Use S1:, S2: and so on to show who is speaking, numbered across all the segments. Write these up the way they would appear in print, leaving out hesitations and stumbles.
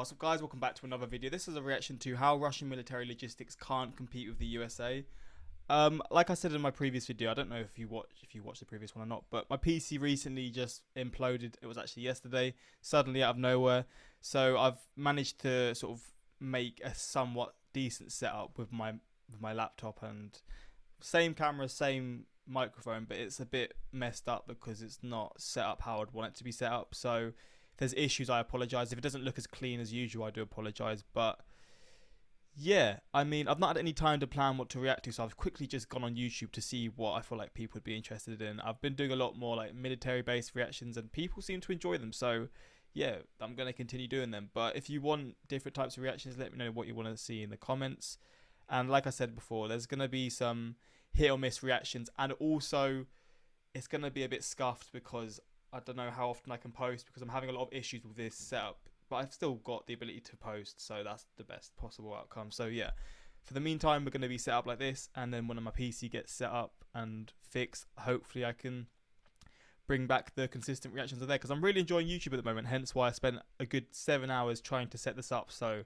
S1: what's up guys, welcome back to another video. This is a reaction to how Russian military logistics can't compete with the USA. Like I said in my previous video, I don't know if you watched the previous one or not, but my PC recently just imploded. It was actually yesterday, suddenly out of nowhere. So I've managed to sort of make a somewhat decent setup with my laptop, and same camera, same microphone, but it's a bit messed up because it's not set up how I'd want it to be set up. So if there's issues, I apologize. If it doesn't look as clean as usual, I do apologize. But yeah, I mean, I've not had any time to plan what to react to, so I've quickly just gone on YouTube to see what I feel like people would be interested in. I've been doing a lot more like military-based reactions, and people seem to enjoy them. So yeah, I'm going to continue doing them. But if you want different types of reactions, let me know what you want to see in the comments. And like I said before, there's going to be some hit or miss reactions, and also it's going to be a bit scuffed because I don't know how often I can post because I'm having a lot of issues with this setup, but I've still got the ability to post, so that's the best possible outcome. So yeah, for the meantime, we're going to be set up like this, and then when my PC gets set up and fixed, hopefully I can bring back the consistent reactions are there, because I'm really enjoying YouTube at the moment, hence why I spent a good 7 hours trying to set this up. So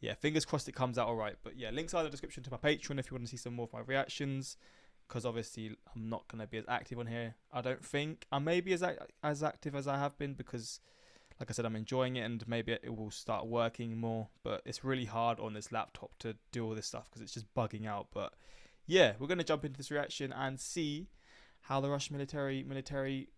S1: yeah, fingers crossed it comes out alright. But yeah, links are in the description to my Patreon if you want to see some more of my reactions, because obviously I'm not going to be as active on here. I don't think I may be as active as I have been, because like I said, I'm enjoying it, and maybe it will start working more, but it's really hard on this laptop to do all this stuff because it's just bugging out. But yeah, we're going to jump into this reaction and see how the Russian military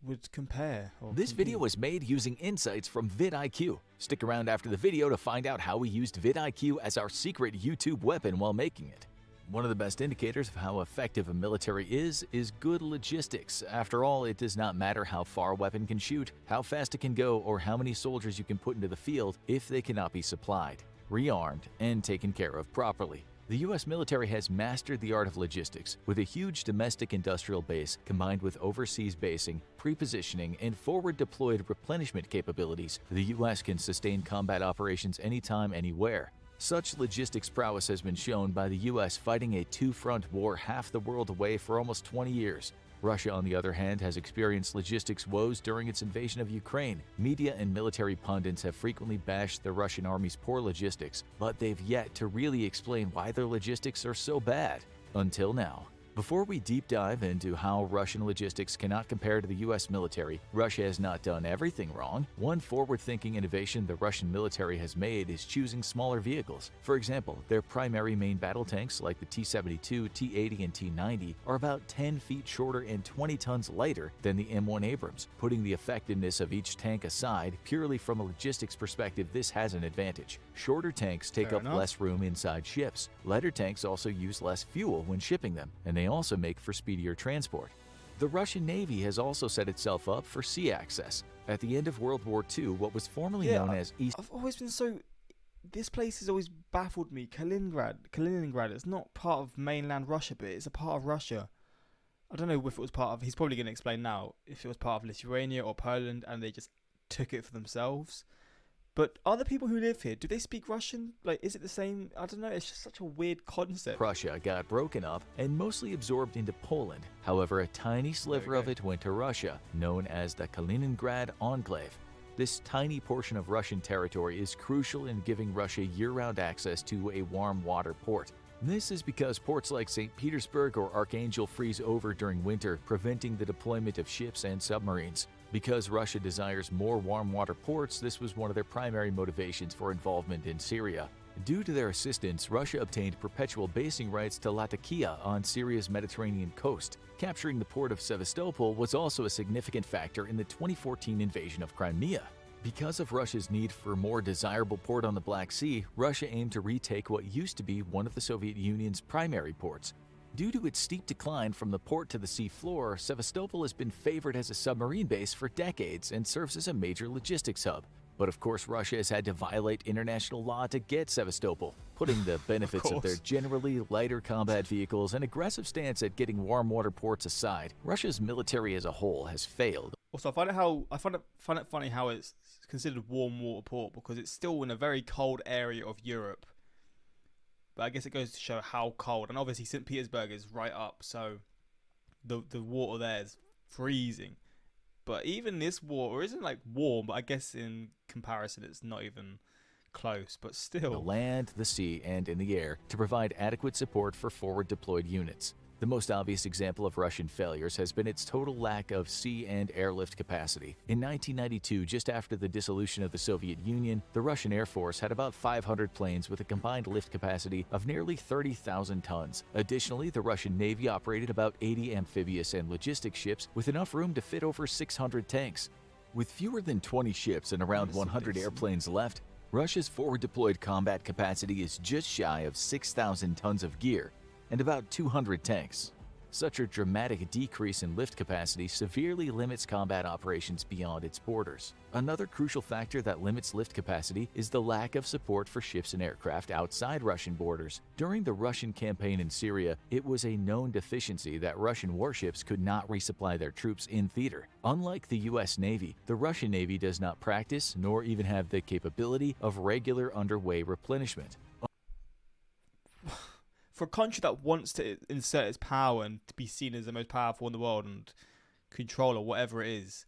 S1: would compare.
S2: This video was made using insights from vidIQ. Stick around after the video to find out how we used vidIQ as our secret YouTube weapon while making it. One of the best indicators of how effective a military is good logistics. After all, it does not matter how far a weapon can shoot, how fast it can go, or how many soldiers you can put into the field if they cannot be supplied, rearmed, and taken care of properly. The U.S. military has mastered the art of logistics. With a huge domestic industrial base combined with overseas basing, pre-positioning, and forward-deployed replenishment capabilities, the U.S. can sustain combat operations anytime, anywhere. Such logistics prowess has been shown by the U.S. fighting a two-front war half the world away for almost 20 years. Russia, on the other hand, has experienced logistics woes during its invasion of Ukraine. Media and military pundits have frequently bashed the Russian army's poor logistics, but they've yet to really explain why their logistics are so bad. Until now. Before we deep dive into how Russian logistics cannot compare to the U.S. military, Russia has not done everything wrong. One forward-thinking innovation the Russian military has made is choosing smaller vehicles. For example, their primary main battle tanks like the T-72, T-80, and T-90 are about 10 feet shorter and 20 tons lighter than the M1 Abrams. Putting the effectiveness of each tank aside, purely from a logistics perspective, this has an advantage. Shorter tanks take up less room inside ships. Lighter tanks also use less fuel when shipping them, and they also make for speedier transport. The Russian Navy has also set itself up for sea access. At the end of World War II, what was formerly known as East...
S1: I've always been so... This place has always baffled me. Kaliningrad, it's not part of mainland Russia, but it's a part of Russia. I don't know if it was part of... He's probably going to explain now if it was part of Lithuania or Poland and they just took it for themselves. But other people who live here, do they speak Russian? Like, is it the same? I don't know, it's just such a weird concept.
S2: Prussia got broken up and mostly absorbed into Poland. However, a tiny sliver of it went to Russia, known as the Kaliningrad Enclave. This tiny portion of Russian territory is crucial in giving Russia year-round access to a warm water port. This is because ports like St. Petersburg or Archangel freeze over during winter, preventing the deployment of ships and submarines. Because Russia desires more warm water ports, this was one of their primary motivations for involvement in Syria. Due to their assistance, Russia obtained perpetual basing rights to Latakia on Syria's Mediterranean coast. Capturing the port of Sevastopol was also a significant factor in the 2014 invasion of Crimea. Because of Russia's need for a more desirable port on the Black Sea, Russia aimed to retake what used to be one of the Soviet Union's primary ports. Due to its steep decline from the port to the sea floor, Sevastopol has been favored as a submarine base for decades and serves as a major logistics hub. But of course, Russia has had to violate international law to get Sevastopol, putting the benefits of their generally lighter combat vehicles and aggressive stance at getting warm water ports aside. Russia's military as a whole has failed.
S1: Also, I find it funny how it's considered warm water port because it's still in a very cold area of Europe. But I guess it goes to show how cold, and obviously St. Petersburg is right up, so the water there is freezing. But even this war, or isn't like warm, but I guess in comparison, it's not even close. But
S2: The
S1: still,
S2: land, the sea, and in the air to provide adequate support for forward deployed units. The most obvious example of Russian failures has been its total lack of sea and airlift capacity. In 1992, just after the dissolution of the Soviet Union, the Russian Air Force had about 500 planes with a combined lift capacity of nearly 30,000 tons. Additionally, the Russian Navy operated about 80 amphibious and logistics ships with enough room to fit over 600 tanks. With fewer than 20 ships and around 100 airplanes left, Russia's forward-deployed combat capacity is just shy of 6,000 tons of gear and about 200 tanks. Such a dramatic decrease in lift capacity severely limits combat operations beyond its borders. Another crucial factor that limits lift capacity is the lack of support for ships and aircraft outside Russian borders. During the Russian campaign in Syria, it was a known deficiency that Russian warships could not resupply their troops in theater. Unlike the US Navy, the Russian Navy does not practice nor even have the capability of regular underway replenishment.
S1: for a country that wants to insert its power and to be seen as the most powerful in the world and control or whatever it is,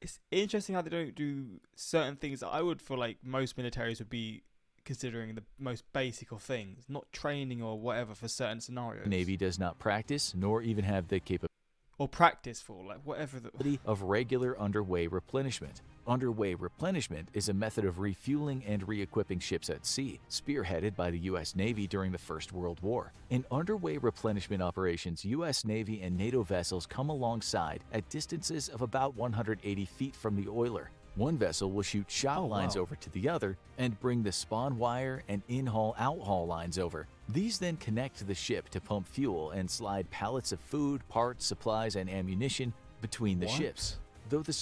S1: it's interesting how they don't do certain things that I would feel like most militaries would be considering the most basic of things, not training or whatever for certain scenarios.
S2: The Navy does not practice nor even have the capability
S1: or practice for, like, whatever
S2: of regular underway replenishment. Underway replenishment is a method of refueling and re-equipping ships at sea, spearheaded by the U.S. Navy during the First World War. In underway replenishment operations, U.S. Navy and NATO vessels come alongside at distances of about 180 feet from the oiler. One vessel will shoot shot lines over to the other and bring the spawn wire and in-haul out-haul lines over. These then connect the ship to pump fuel and slide pallets of food, parts, supplies, and ammunition between the ships. Though the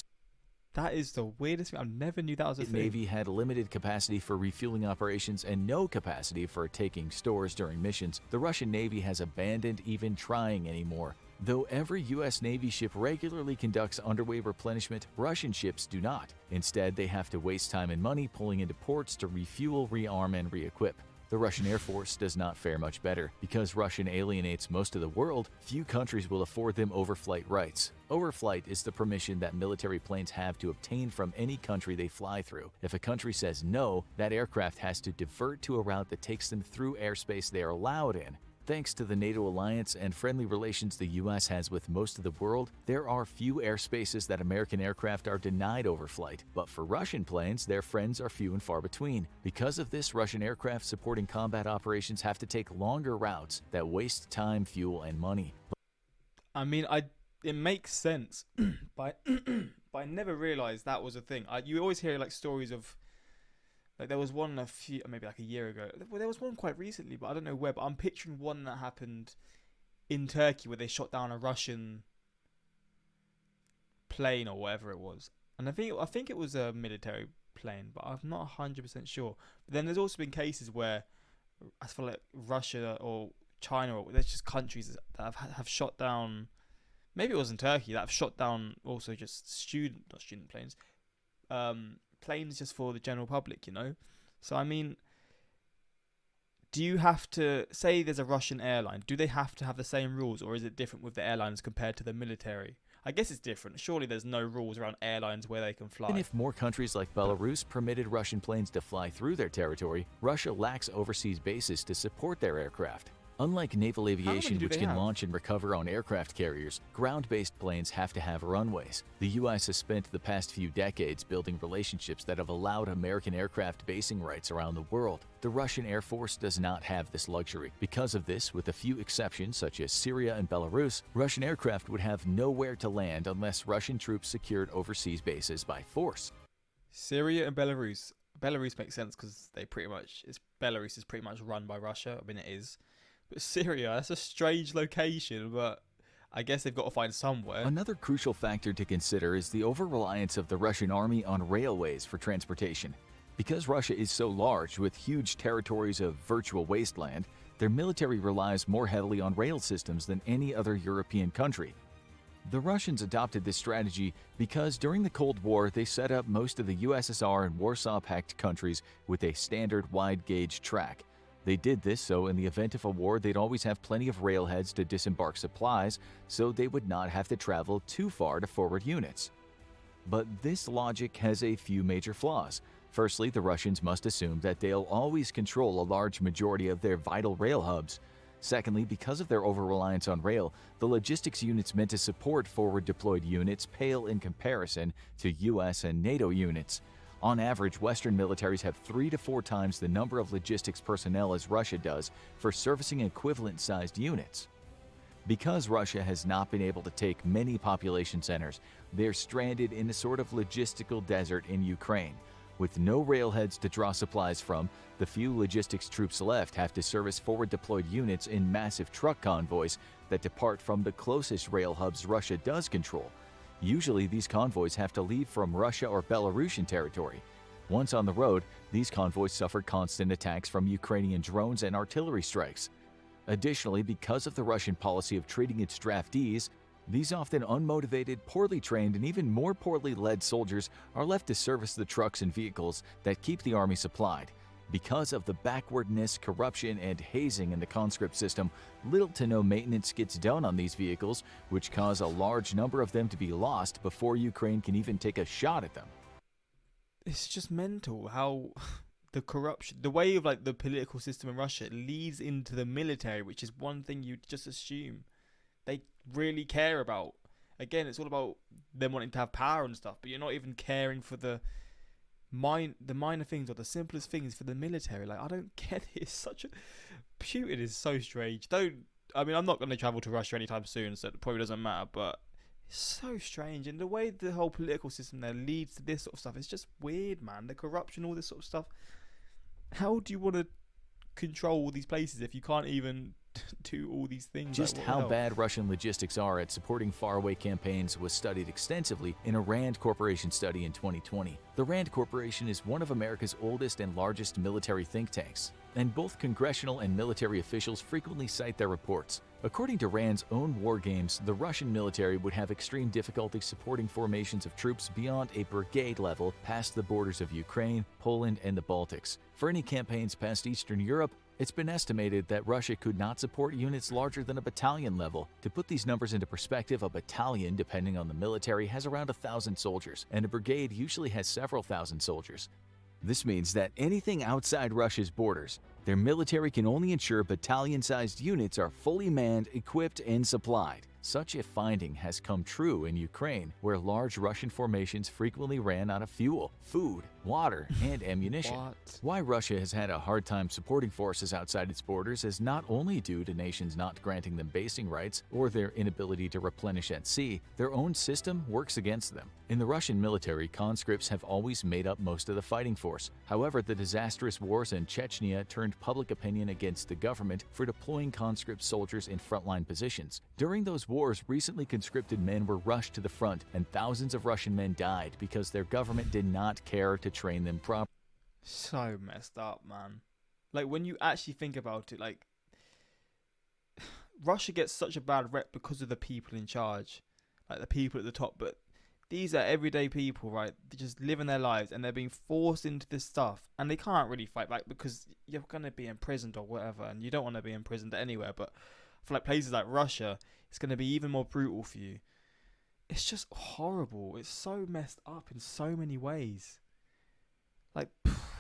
S1: That is the weirdest thing. I never knew that was a thing.
S2: Navy had limited capacity for refueling operations and no capacity for taking stores during missions, the Russian Navy has abandoned even trying anymore. Though every U.S. Navy ship regularly conducts underway replenishment, Russian ships do not. Instead, they have to waste time and money pulling into ports to refuel, rearm, and re-equip. The Russian Air Force does not fare much better. Because Russia alienates most of the world, few countries will afford them overflight rights. Overflight is the permission that military planes have to obtain from any country they fly through. If a country says no, that aircraft has to divert to a route that takes them through airspace they are allowed in. Thanks to the NATO alliance and friendly relations the U.S. has with most of the world, there are few airspaces that American aircraft are denied overflight. But for Russian planes, their friends are few and far between. Because of this, Russian aircraft supporting combat operations have to take longer routes that waste time, fuel, and money.
S1: I mean, it makes sense, but I never realized that was a thing. You always hear like stories of, like, there was one maybe like a year ago. Well, there was one quite recently, but I don't know where. But I'm picturing one that happened in Turkey where they shot down a Russian plane or whatever it was, and I think it was a military plane, but I'm not 100% sure. But then there's also been cases where I feel like Russia or China, or there's just countries that have shot down. Maybe it was in Turkey that have shot down also just not student planes. Planes just for the general public, you know. So I mean, do you have to say there's a Russian airline? Do they have to have the same rules, or is it different with the airlines compared to the military? I guess it's different. Surely there's no rules around airlines where they can fly.
S2: And if more countries like Belarus permitted Russian planes to fly through their territory, Russia lacks overseas bases to support their aircraft. Unlike naval aviation, which can launch and recover on aircraft carriers, ground-based planes have to have runways. The U.S. has spent the past few decades building relationships that have allowed American aircraft basing rights around the world. The Russian Air Force does not have this luxury. Because of this, with a few exceptions such as Syria and Belarus, Russian aircraft would have nowhere to land unless Russian troops secured overseas bases by force.
S1: Syria and Belarus. Belarus makes sense because Belarus is pretty much run by Russia. I mean, it is. But Syria, that's a strange location, but I guess they've got to find somewhere.
S2: Another crucial factor to consider is the over-reliance of the Russian army on railways for transportation. Because Russia is so large, with huge territories of virtual wasteland, their military relies more heavily on rail systems than any other European country. The Russians adopted this strategy because during the Cold War they set up most of the USSR and Warsaw Pact countries with a standard wide-gauge track. They did this so in the event of a war they'd always have plenty of railheads to disembark supplies, so they would not have to travel too far to forward units. But this logic has a few major flaws. Firstly, the Russians must assume that they'll always control a large majority of their vital rail hubs. Secondly, because of their over-reliance on rail, the logistics units meant to support forward-deployed units pale in comparison to US and NATO units. On average, Western militaries have 3 to 4 times the number of logistics personnel as Russia does for servicing equivalent-sized units. Because Russia has not been able to take many population centers, they're stranded in a sort of logistical desert in Ukraine. With no railheads to draw supplies from, the few logistics troops left have to service forward-deployed units in massive truck convoys that depart from the closest rail hubs Russia does control. Usually, these convoys have to leave from Russia or Belarusian territory. Once on the road, these convoys suffer constant attacks from Ukrainian drones and artillery strikes. Additionally, because of the Russian policy of treating its draftees, these often unmotivated, poorly trained, and even more poorly led soldiers are left to service the trucks and vehicles that keep the army supplied. Because of the backwardness, corruption, and hazing in the conscript system, little to no maintenance gets done on these vehicles, which cause a large number of them to be lost before Ukraine can even take a shot at them.
S1: It's just mental how the corruption, the way of like the political system in Russia leads into the military, which is one thing you'd just assume they really care about. Again, it's all about them wanting to have power and stuff, but you're not even caring for the minor things or the simplest things for the military. Like, I don't get it. It's such a... Putin is so strange. I'm not going to travel to Russia anytime soon, so it probably doesn't matter, but it's so strange. And the way the whole political system there leads to this sort of stuff, it's just weird, man. The corruption, all this sort of stuff. How do you want to control all these places if you can't even do all these things?
S2: Just how bad Russian logistics are at supporting faraway campaigns was studied extensively in a RAND Corporation study in 2020. The RAND Corporation is one of America's oldest and largest military think tanks, and both congressional and military officials frequently cite their reports. According to RAND's own war games, the Russian military would have extreme difficulty supporting formations of troops beyond a brigade level past the borders of Ukraine, Poland, and the Baltics. For any campaigns past Eastern Europe, it's been estimated that Russia could not support units larger than a battalion level. To put these numbers into perspective, a battalion, depending on the military, has around 1,000 soldiers, and a brigade usually has several thousand soldiers. This means that anything outside Russia's borders, their military can only ensure battalion-sized units are fully manned, equipped, and supplied. Such a finding has come true in Ukraine, where large Russian formations frequently ran out of fuel, food, water, and ammunition. Why Russia has had a hard time supporting forces outside its borders is not only due to nations not granting them basing rights or their inability to replenish at sea, their own system works against them. In the Russian military, conscripts have always made up most of the fighting force. However, the disastrous wars in Chechnya turned public opinion against the government for deploying conscript soldiers in frontline positions. During those wars, recently conscripted men were rushed to the front, and thousands of Russian men died because their government did not care to train them properly.
S1: So messed up, man. Like, when you actually think about it, like, Russia gets such a bad rep because of the people in charge, like the people at the top, but these are everyday people, right? They're just living their lives, and they're being forced into this stuff, and they can't really fight back because you're going to be imprisoned or whatever, and you don't want to be imprisoned anywhere, but for like places like Russia, it's going to be even more brutal for you. It's just horrible. It's so messed up in so many ways. Like,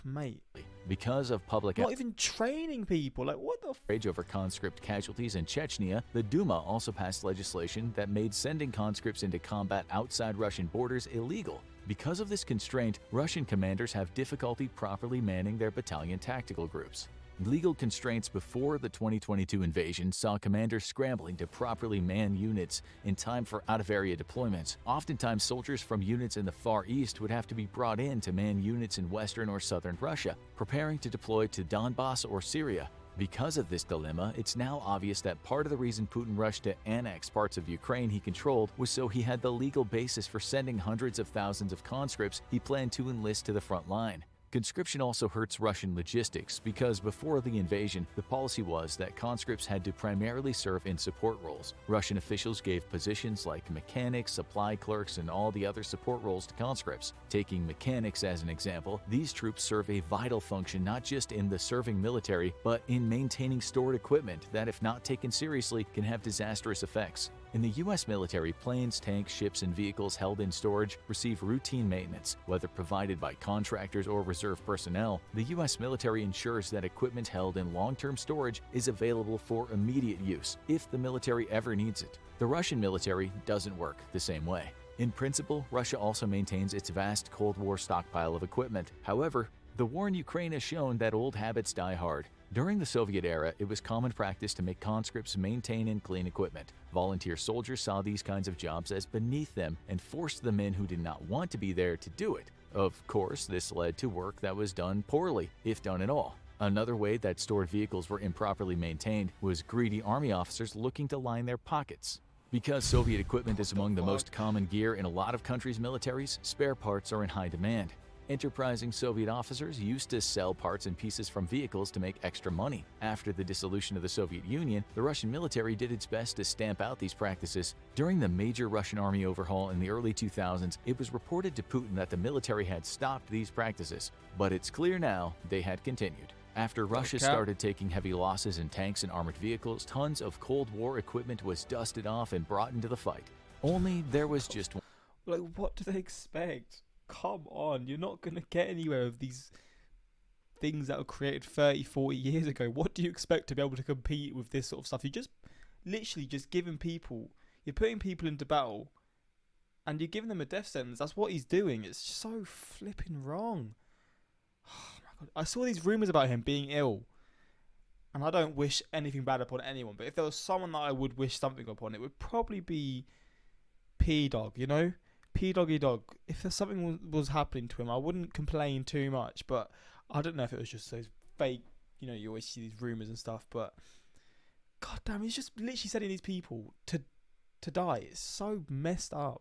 S1: mate.
S2: Because of public
S1: not even training people. Like, what the
S2: outrage over conscript casualties in Chechnya, the Duma also passed legislation that made sending conscripts into combat outside Russian borders illegal. Because of this constraint, Russian commanders have difficulty properly manning their battalion tactical groups. Legal constraints before the 2022 invasion saw commanders scrambling to properly man units in time for out-of-area deployments. Oftentimes, soldiers from units in the Far East would have to be brought in to man units in western or southern Russia, preparing to deploy to Donbass or Syria. Because of this dilemma, it's now obvious that part of the reason Putin rushed to annex parts of Ukraine he controlled was so he had the legal basis for sending hundreds of thousands of conscripts he planned to enlist to the front line. Conscription also hurts Russian logistics because before the invasion, the policy was that conscripts had to primarily serve in support roles. Russian officials gave positions like mechanics, supply clerks, and all the other support roles to conscripts. Taking mechanics as an example, these troops serve a vital function not just in the serving military, but in maintaining stored equipment that, if not taken seriously, can have disastrous effects. In the U.S. military, planes, tanks, ships, and vehicles held in storage receive routine maintenance, whether provided by contractors or reserve personnel. The U.S. military ensures that equipment held in long-term storage is available for immediate use, if the military ever needs it. The Russian military doesn't work the same way. In principle, Russia also maintains its vast Cold War stockpile of equipment. However, the war in Ukraine has shown that old habits die hard. During the Soviet era, it was common practice to make conscripts maintain and clean equipment. Volunteer soldiers saw these kinds of jobs as beneath them and forced the men who did not want to be there to do it. Of course, this led to work that was done poorly, if done at all. Another way that stored vehicles were improperly maintained was greedy army officers looking to line their pockets. Because Soviet equipment is among the most common gear in a lot of countries' militaries, spare parts are in high demand. Enterprising Soviet officers used to sell parts and pieces from vehicles to make extra money. After the dissolution of the Soviet Union, the Russian military did its best to stamp out these practices. During the major Russian army overhaul in the early 2000s, it was reported to Putin that the military had stopped these practices, but it's clear now they had continued. After Russia started taking heavy losses in tanks and armored vehicles, tons of Cold War equipment was dusted off and brought into the fight. Only there was just one.
S1: Like, what do they expect? Come on, you're not going to get anywhere with these things that were created 30, 40 years ago. What do you expect to be able to compete with this sort of stuff? You're just literally just giving people, you're putting people into battle and you're giving them a death sentence. That's what he's doing. It's so flipping wrong. Oh my God. I saw these rumours about him being ill, and I don't wish anything bad upon anyone, but if there was someone that I would wish something upon, it would probably be P-Dog, you know? P-Doggy Dog. If there's something was happening to him, I wouldn't complain too much, but I don't know if it was just those fake, you know, you always see these rumours and stuff, but God damn, he's just literally sending these people to die. It's so messed up.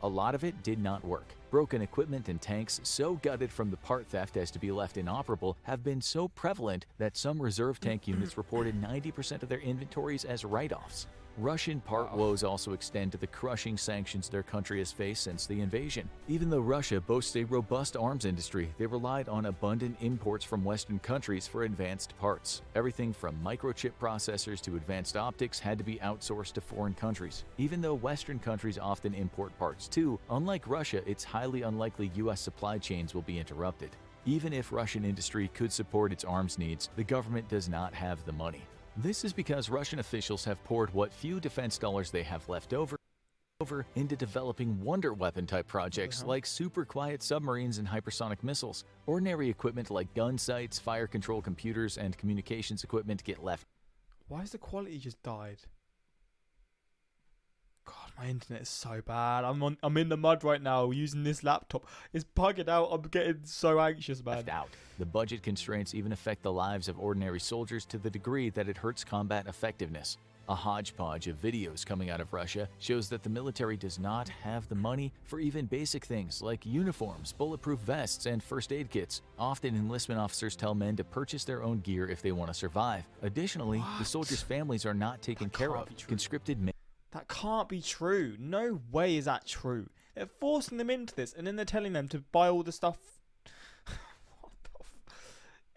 S2: A lot of it did not work. Broken equipment and tanks so gutted from the part theft as to be left inoperable have been so prevalent that some reserve tank units reported 90% of their inventories as write-offs. Russian part woes also extend to the crushing sanctions their country has faced since the invasion. Even though Russia boasts a robust arms industry, they relied on abundant imports from Western countries for advanced parts. Everything from microchip processors to advanced optics had to be outsourced to foreign countries. Even though Western countries often import parts too, unlike Russia, it's highly unlikely U.S. supply chains will be interrupted. Even if Russian industry could support its arms needs, the government does not have the money. This is because Russian officials have poured what few defense dollars they have left over into developing wonder weapon type projects like super quiet submarines and hypersonic missiles. Ordinary equipment like gun sights, fire control computers, and communications equipment get left.
S1: Why has the quality just died? God, my internet is so bad. I'm in the mud right now using this laptop. It's bugging out. I'm getting so anxious, man.
S2: Left out. The budget constraints even affect the lives of ordinary soldiers to the degree that it hurts combat effectiveness. A hodgepodge of videos coming out of Russia shows that the military does not have the money for even basic things like uniforms, bulletproof vests, and first aid kits. Often, enlistment officers tell men to purchase their own gear if they want to survive. Additionally, the soldiers' families are not taken care of. Conscripted men.
S1: That can't be true. No way is that true. They're forcing them into this, and then they're telling them to buy all the stuff. What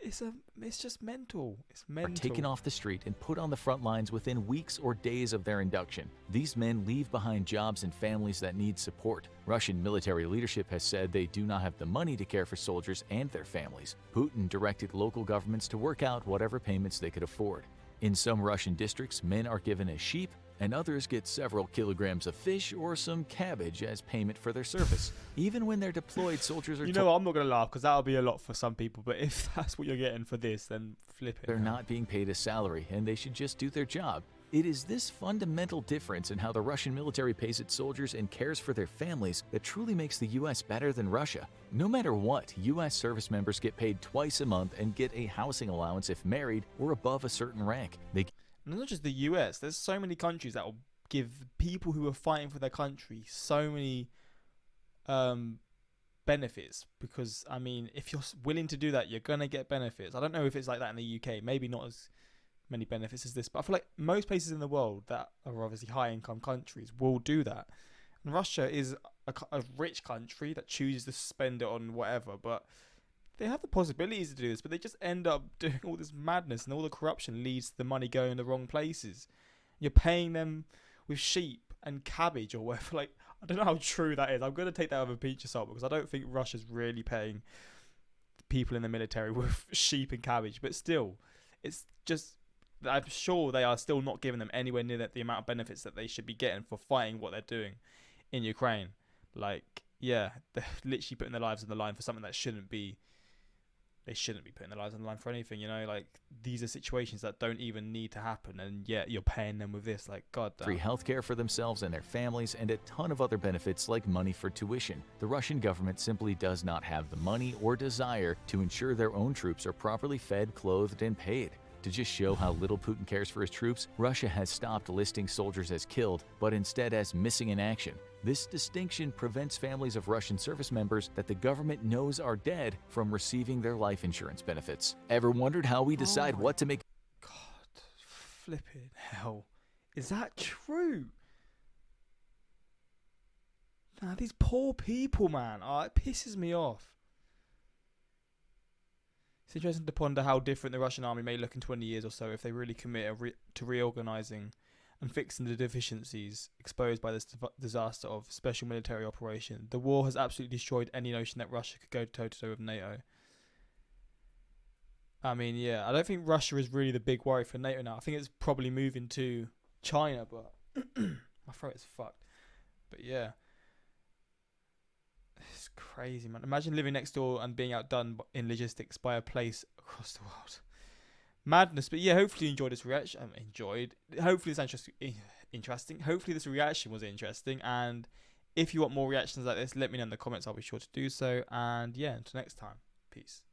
S1: the it's just mental. It's mental.
S2: Are taken off the street and put on the front lines within weeks or days of their induction. These men leave behind jobs and families that need support. Russian military leadership has said they do not have the money to care for soldiers and their families. Putin directed local governments to work out whatever payments they could afford. In some Russian districts, men are given a sheep, and others get several kilograms of fish or some cabbage as payment for their service. Even when they're deployed, soldiers are
S1: You know what, I'm not going to laugh because that'll be a lot for some people, but if that's what you're getting for this, then flip it.
S2: They're not being paid a salary, and they should just do their job. It is this fundamental difference in how the Russian military pays its soldiers and cares for their families that truly makes the U.S. better than Russia. No matter what, U.S. service members get paid twice a month and get a housing allowance if married or above a certain rank.
S1: And not just the US, there's so many countries that will give people who are fighting for their country so many benefits, because I mean, if you're willing to do that, you're gonna get benefits. I don't know if it's like that in the UK. Maybe not as many benefits as this, but I feel like most places in the world that are obviously high income countries will do that. And Russia is a rich country that chooses to spend it on whatever, but they have the possibilities to do this, but they just end up doing all this madness, and all the corruption leads to the money going in the wrong places. You're paying them with sheep and cabbage or whatever. Like, I don't know how true that is. I'm going to take that with a pinch of salt, because I don't think Russia's really paying people in the military with sheep and cabbage. But still, it's just, I'm sure they are still not giving them anywhere near the amount of benefits that they should be getting for fighting what they're doing in Ukraine. Like, yeah, they're literally putting their lives on the line for something that shouldn't be. They shouldn't be putting their lives on the line for anything, you know. Like, these are situations that don't even need to happen, and yet you're paying them with this. Like, god damn.
S2: Free healthcare for themselves and their families, and a ton of other benefits like money for tuition. The Russian government simply does not have the money or desire to ensure their own troops are properly fed, clothed, and paid. To just show how little Putin cares for his troops, Russia has stopped listing soldiers as killed, but instead as missing in action. This distinction prevents families of Russian service members that the government knows are dead from receiving their life insurance benefits. Ever wondered how we decide what to make?
S1: God, flipping hell. Is that true? Nah, these poor people, man. Oh, it pisses me off. It's interesting to ponder how different the Russian army may look in 20 years or so if they really commit to reorganizing and fixing the deficiencies exposed by this disaster of special military operation. The war has absolutely destroyed any notion that Russia could go toe-to-toe with NATO. I mean, yeah, I don't think Russia is really the big worry for NATO now. I think it's probably moving to China, but my throat is fucked. But yeah. It's crazy, man. Imagine living next door and being outdone in logistics by a place across the world. Madness. But yeah, hopefully you enjoyed this reaction. Hopefully it's interesting. Hopefully this reaction was interesting. And if you want more reactions like this, let me know in the comments. I'll be sure to do so. And yeah, until next time. Peace.